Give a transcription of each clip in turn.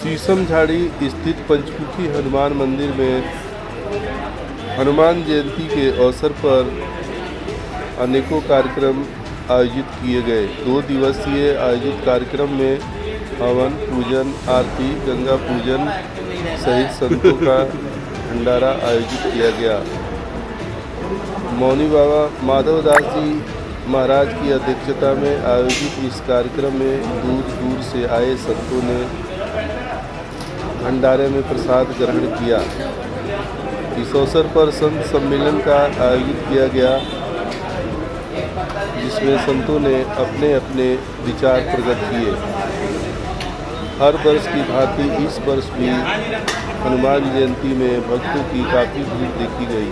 शीशम झाड़ी स्थित पंचमुखी हनुमान मंदिर में हनुमान जयंती के अवसर पर अनेकों कार्यक्रम आयोजित किए गए। 2 दिवसीय आयोजित कार्यक्रम में हवन पूजन, आरती, गंगा पूजन सहित संतों का भंडारा आयोजित किया गया। मौनी बाबा माधवदास जी महाराज की अध्यक्षता में आयोजित इस कार्यक्रम में दूर दूर से आए संतों ने भंडारे में प्रसाद ग्रहण किया। इस अवसर पर संत सम्मेलन का आयोजित किया गया, जिसमें संतों ने अपने अपने विचार प्रकट किए। हर वर्ष की भांति इस वर्ष भी हनुमान जयंती में भक्तों की काफ़ी भीड़ देखी गई।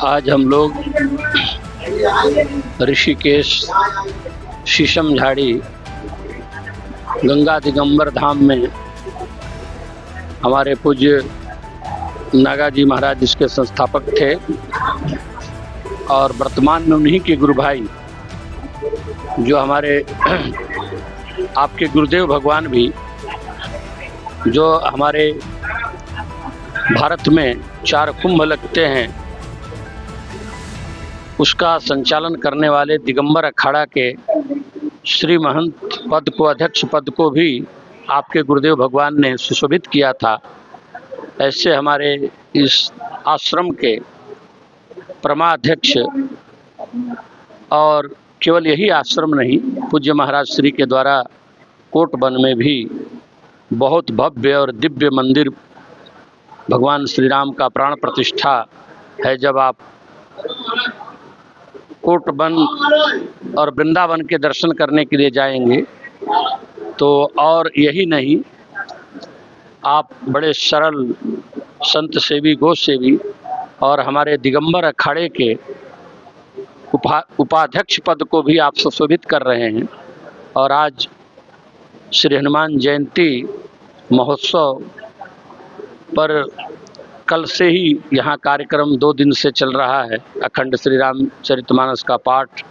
आज हम लोग ऋषिकेश शीशम झाड़ी गंगा दिगंबर धाम में हमारे पूज्य नागाजी महाराज इसके संस्थापक थे और वर्तमान में उन्हीं के गुरु भाई जो हमारे आपके गुरुदेव भगवान भी, जो हमारे भारत में 4 कुंभ लगते हैं उसका संचालन करने वाले दिगंबर अखाड़ा के श्री महंत पद को, अध्यक्ष पद को भी आपके गुरुदेव भगवान ने सुशोभित किया था। ऐसे हमारे इस आश्रम के परमाध्यक्ष, और केवल यही आश्रम नहीं, पूज्य महाराज श्री के द्वारा कोट वन में भी बहुत भव्य और दिव्य मंदिर भगवान श्री राम का प्राण प्रतिष्ठा है। जब आप कोट वन और वृंदावन के दर्शन करने के लिए जाएंगे तो और यही नहीं, आप बड़े सरल संत सेवी, गो सेवी और हमारे दिगंबर अखाड़े के उपाध्यक्ष पद को भी आप सुशोभित कर रहे हैं। और आज श्री हनुमान जयंती महोत्सव पर कल से ही यहाँ कार्यक्रम 2 दिन से चल रहा है। अखंड श्री रामचरितमानस का पाठ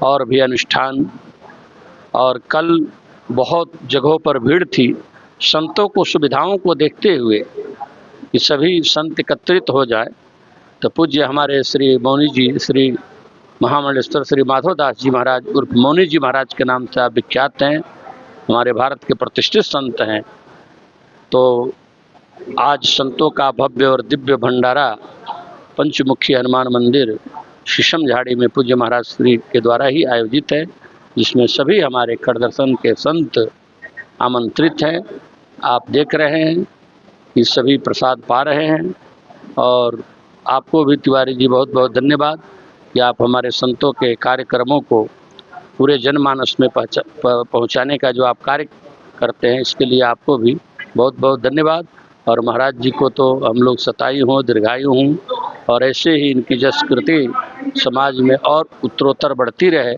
और भी अनुष्ठान, और कल बहुत जगहों पर भीड़ थी। संतों को, सुविधाओं को देखते हुए कि सभी संत एकत्रित हो जाए, तो पूज्य हमारे श्री मौनी जी, श्री महामंडलेश्वर श्री माधवदास जी महाराज उर्फ मौनी जी महाराज के नाम से आप विख्यात हैं, हमारे भारत के प्रतिष्ठित संत हैं। तो आज संतों का भव्य और दिव्य भंडारा पंचमुखी हनुमान मंदिर शीशम झाड़ी में पूज्य महाराज श्री के द्वारा ही आयोजित है, जिसमें सभी हमारे खड़ दर्शन के संत आमंत्रित हैं। आप देख रहे हैं कि सभी प्रसाद पा रहे हैं। और आपको भी तिवारी जी बहुत बहुत धन्यवाद कि आप हमारे संतों के कार्यक्रमों को पूरे जनमानस में पहुंचाने का जो आप कार्य करते हैं, इसके लिए आपको भी बहुत बहुत धन्यवाद। और महाराज जी को तो हम लोग सतायु हों, दीर्घायु हों, और ऐसे ही इनकी जसकृति समाज में और उत्तरोत्तर बढ़ती रहे।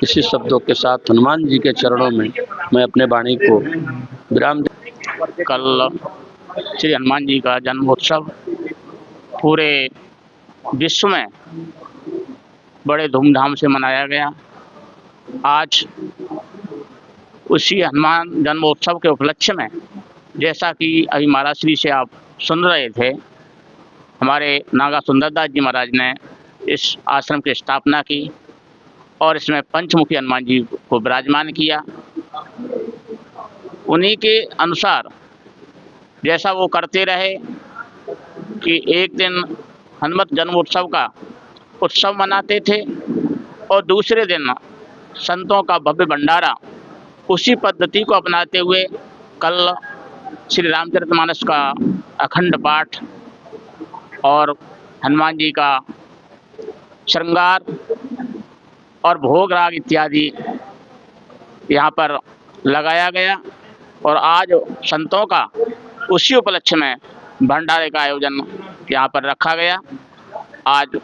इसी शब्दों के साथ हनुमान जी के चरणों में मैं अपने वाणी को विराम। कल श्री हनुमान जी का जन्मोत्सव पूरे विश्व में बड़े धूमधाम से मनाया गया। आज उसी हनुमान जन्मोत्सव के उपलक्ष्य में, जैसा कि अभी महाराज श्री से आप सुन रहे थे, हमारे नागा सुंदरदास जी महाराज ने इस आश्रम की स्थापना की और इसमें पंचमुखी हनुमान जी को विराजमान किया। उन्हीं के अनुसार जैसा वो करते रहे कि एक दिन हनुमत जन्मोत्सव का उत्सव मनाते थे और दूसरे दिन संतों का भव्य भंडारा, उसी पद्धति को अपनाते हुए कल श्री रामचरितमानस का अखंड पाठ और हनुमान जी का श्रृंगार और भोग राग इत्यादि यहाँ पर लगाया गया और आज संतों का उसी उपलक्ष्य में भंडारे का आयोजन यहाँ पर रखा गया। आज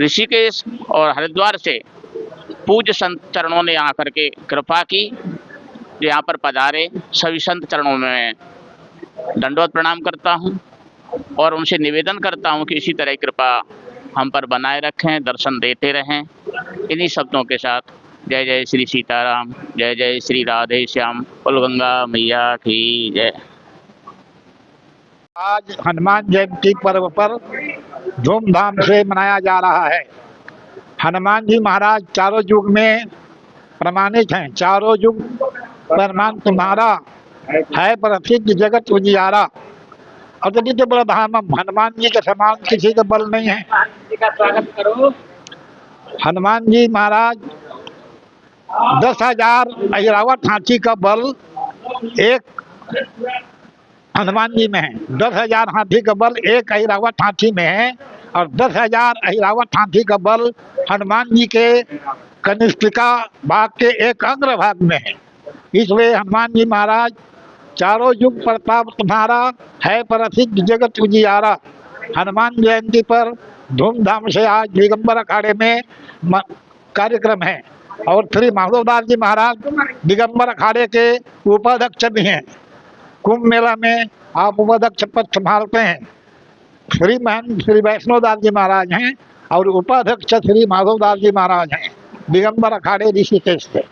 ऋषिकेश और हरिद्वार से पूज्य संत चरणों ने आकर के कृपा की, यहाँ पर पधारे सभी संत चरणों में दंडवत प्रणाम करता हूँ और उनसे निवेदन करता हूँ कि इसी तरह कृपा हम पर बनाए रखें, दर्शन देते रहें। इन्हीं शब्दों के साथ जय जय श्री सीताराम, जय जय श्री राधे श्याम, कुल गंगा मैया की जय। आज हनुमान जयंती पर्व पर धूमधाम से मनाया जा रहा है। हनुमान जी महाराज चारों युग में प्रमाणित हैं। चारों युग प्रमाण तुम्हारा है प्रसिद्ध जगत उजियारा। अद्वित बल धामम, हनुमान जी के समान किसी का बल नहीं है। स्वागत करो। हनुमान जी महाराज 10,000 ऐरावत हाथी का बल एक हनुमान जी में है। 10,000 हाथी का बल एक ऐरावत हाथी में है और 10,000 ऐरावत हाथी का बल हनुमान जी के कनिष्ठिका भाग के एक अग्र भाग में है। इसलिए हनुमान जी महाराज चारों युग प्रताप तुम्हारा है प्रसिद्ध जगत उजियारा। हनुमान जयंती पर धूमधाम से आज दिगंबर अखाड़े में कार्यक्रम है और श्री माधवदास जी महाराज दिगंबर अखाड़े के उपाध्यक्ष भी हैं। कुंभ मेला में आप उपाध्यक्ष पद संभालते हैं। श्री महंत श्री वैष्णोदास जी महाराज हैं और उपाध्यक्ष श्री माधवदास जी महाराज हैं दिगंबर अखाड़े ऋषिकेश से।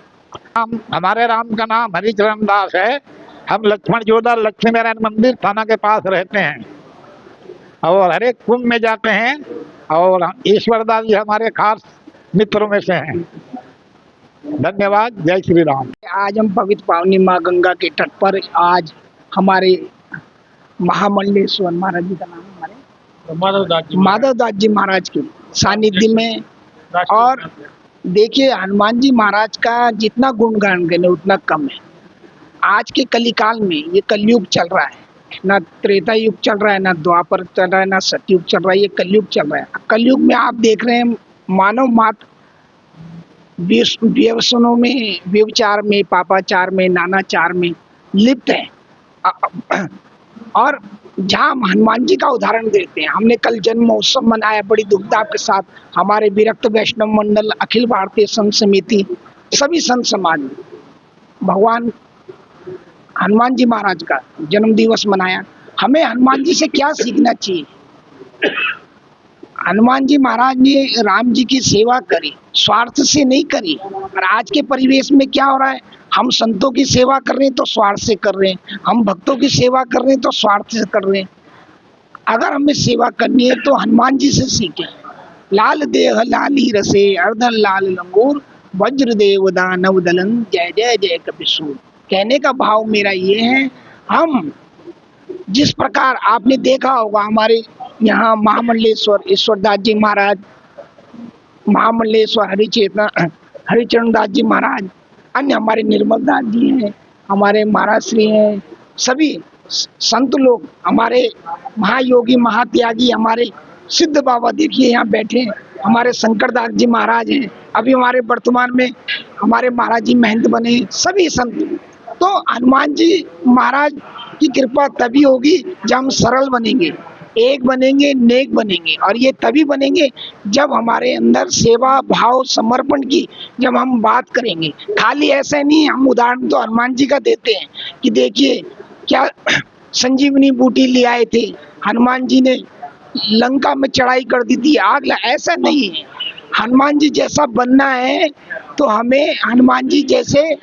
हमारे राम का नाम हरिचरण दास है। हम लक्ष्मण जोधा लक्ष्मी नारायण मंदिर थाना के पास रहते हैं और हर एक कुंभ में जाते हैं और ईश्वरदास जी हमारे खास मित्रों में से हैं। धन्यवाद। जय श्री राम। आज हम पवित्र पावनी माँ गंगा के तट पर आज हमारे महामंडलेश्वर महाराज जी का नाम हमारे माधवदास जी महाराज के सानिध्य में। और देखिए हनुमान जी महाराज का जितना गुणगान करें उतना कम है। आज के कलिकाल में ये कलयुग चल रहा है, ना त्रेता युग चल रहा है, ना द्वापर चल रहा है, ना सतयुग चल रहा है, ये कलयुग चल रहा है। कलयुग में आप देख रहे हैं मानव मात्र व्यसनों में, व्यभिचार में, पापाचार में, नानाचार में लिप्त है। और जहाँ हम हनुमान जी का उदाहरण देते हैं, हमने कल जन्म महोत्सव मनाया बड़ी धूमधाम के साथ। हमारे विरक्त वैष्णव मंडल, अखिल भारतीय संत समिति, सभी संत समाज भगवान हनुमान जी महाराज का जन्म दिवस मनाया। हमें हनुमान जी से क्या सीखना चाहिए? हनुमान जी महाराज ने राम जी की सेवा करी, स्वार्थ से नहीं करी। और आज के परिवेश में क्या हो रहा है, हम संतों की सेवा कर रहे हैं तो स्वार्थ से कर रहे हैं, हम भक्तों की सेवा कर रहे हैं तो स्वार्थ से कर रहे हैं। अगर हमें सेवा करनी है तो हनुमान जी से सीखें। लाल देह लाली रसे अर्धन लाल लंगूर, वज्र देव दानव दलन, जय जय जय कपिसूर। कहने का भाव मेरा ये है, हम जिस प्रकार आपने देखा होगा हमारे यहाँ महामंडलेश्वर ईश्वरदास जी महाराज, महामंडलेश्वर हरिचरण दास जी महाराज, अन्य हमारे निर्मल दास जी हैं, हमारे महाराज श्री हैं, सभी संत लोग, हमारे महायोगी महात्यागी, हमारे सिद्ध बाबा देखिए यहाँ बैठे हैं, हमारे शंकर दास जी महाराज हैं, अभी हमारे वर्तमान में हमारे महाराज जी महंत बने, सभी संत। तो हनुमान जी महाराज की कृपा तभी होगी जब हम सरल बनेंगे, एक बनेंगे, नेक बनेंगे। और ये तभी बनेंगे जब हमारे अंदर सेवा भाव समर्पण की जब हम बात करेंगे। खाली ऐसे नहीं, हम उदाहरण तो हनुमान जी का देते हैं कि देखिए क्या संजीवनी बूटी ले आए थे, हनुमान जी ने लंका में चढ़ाई कर दी थी, आग ऐसा नहीं है। हनुमान जी जैसा बनना है तो हमें हनुमान जी जैसे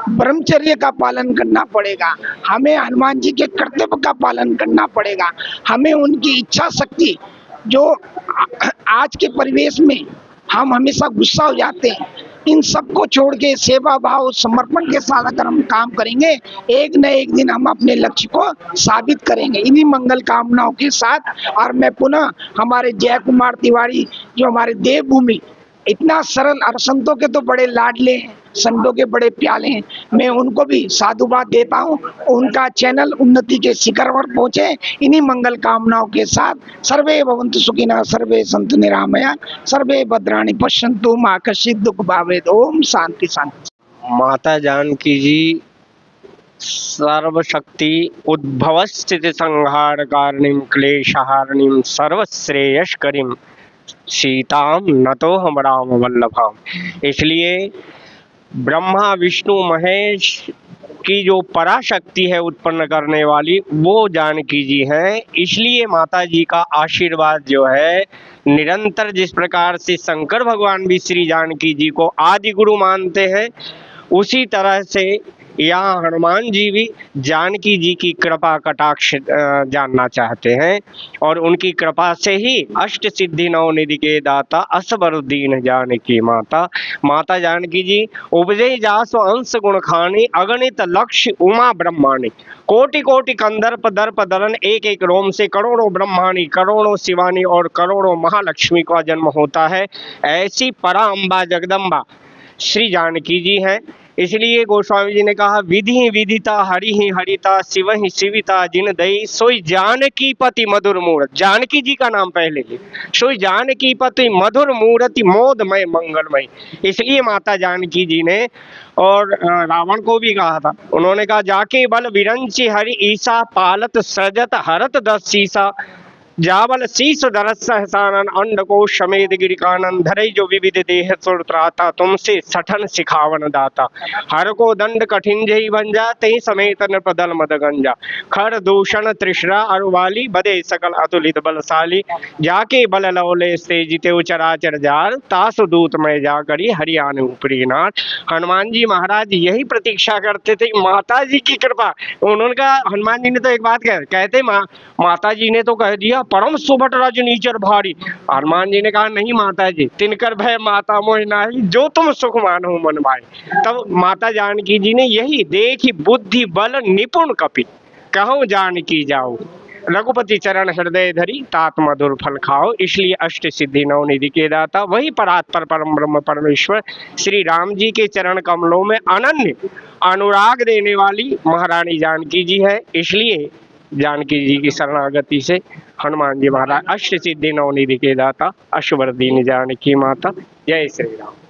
ब्रह्मचर्य का पालन करना पड़ेगा, हमें हनुमान जी के कर्तव्य का पालन करना पड़ेगा, हमें उनकी इच्छा शक्ति जो आज के परिवेश में हम हमेशा गुस्सा हो जाते हैं, इन सबको छोड़ के सेवा भाव समर्पण के साथ अगर हम काम करेंगे, एक न एक दिन हम अपने लक्ष्य को साबित करेंगे। इन्हीं मंगल कामनाओं के साथ और मैं पुनः हमारे जय कुमार तिवारी जो हमारे देवभूमि इतना सरल और संतों के तो बड़े लाडले हैं, संतों के बड़े प्याले हैं, मैं उनको भी साधुवाद देता हूं। उनका चैनल उन्नति के शिखर पर पहुंचे, इन्हीं मंगल कामनाओं के साथ सर्वे भवन्तु सुखिनः, सर्वे सन्तु निरामया, सर्वे भद्राणि पश्यन्तु मा कश्चित् दुःख भावेत्। ओम शांति शांति। माता जानकी जी सर्वशक्ति उद्भव स्थिति संहार कारणीम क्लेशहारिणीम सर्वश्रेयस्करीम सीताम नतो हम राम वल्लभाम। इसलिए ब्रह्मा विष्णु महेश की जो पराशक्ति है उत्पन्न करने वाली वो जानकी जी हैं। इसलिए माता जी का आशीर्वाद जो है निरंतर, जिस प्रकार से शंकर भगवान भी श्री जानकी जी को आदि गुरु मानते हैं, उसी तरह से यहाँ हनुमान जी भी जानकी जी की कृपा कटाक्ष जानना चाहते हैं और उनकी कृपा से ही अष्ट सिद्धि नौ निधि के दाता असबरुद्दीन जानकी माता। माता जानकी जी उपजे जासो अंश गुण खानी अगणित लक्ष्य उमा ब्रह्माणी कोटि कोटि कंदर्प दर्प दलन एक एक रोम से करोड़ों ब्रह्माणी करोड़ों शिवानी और करोड़ों महालक्ष्मी का जन्म होता है। ऐसी परा अम्बा जगदम्बा श्री जानकी जी हैं। इसलिए गोस्वामी जी ने कहा विधि विदिता हरि ही हरिता शिव ही शिविता जिन दई सोई जानकी पति मधुर मूर्त। जानकी जी का नाम पहले ले, सोई जानकी पति मधुर मूर्ति मोदमय मंगलमय। इसलिए माता जानकी जी ने और रावण को भी कहा था, उन्होंने कहा जाके बल विरंची हरि ईसा पालत सजत हरत दस शीसा जावल शीस धरत सहसानन अंड को समेत गिरिकानन धरई जो विविध देह सुरत्राता तुमसे सठन सिखावन दाता हर को दंड कठिन जही भंजा तही समेत नृपदल मद गंजा खर दूषण तृष्णा अरुवाली बदे सकल अतुलित बलशाली जाके बल लौले से जिते चराचर जार तासु दूत में जा करी हरियाण ऊपरी नाथ। हनुमान जी महाराज यही प्रतीक्षा करते थे माता जी की कृपा। उन्होंने कहा, हनुमान जी ने तो एक बात कहते माता जी ने तो कह दिया परम सुभट रजनीचर भारी। हनुमान जी ने कहा नहीं माता जी, तिनकर भय माता मोहि नाही जो तुम सुख मानो मन भाई। तब माता जानकी जी ने यही देखी बुद्धि बल निपुण कपि कहूँ जानकी जाओ रघुपति चरण हृदय धरी तात मधुर फल खाओ। इसलिए अष्ट सिद्धि नौ निधि के दाता वही परात्पर परम ब्रह्म परमेश्वर श्री राम जी के चरण कमलों में अनन्य अनुराग देने वाली महारानी जानकी जी है। इसलिए जानकी जी की शरणागति से हनुमान जी महाराज अष्ट सिद्धि नौ निधि के दाता अश्ववर्धीन जानकी माता। जय श्री राम।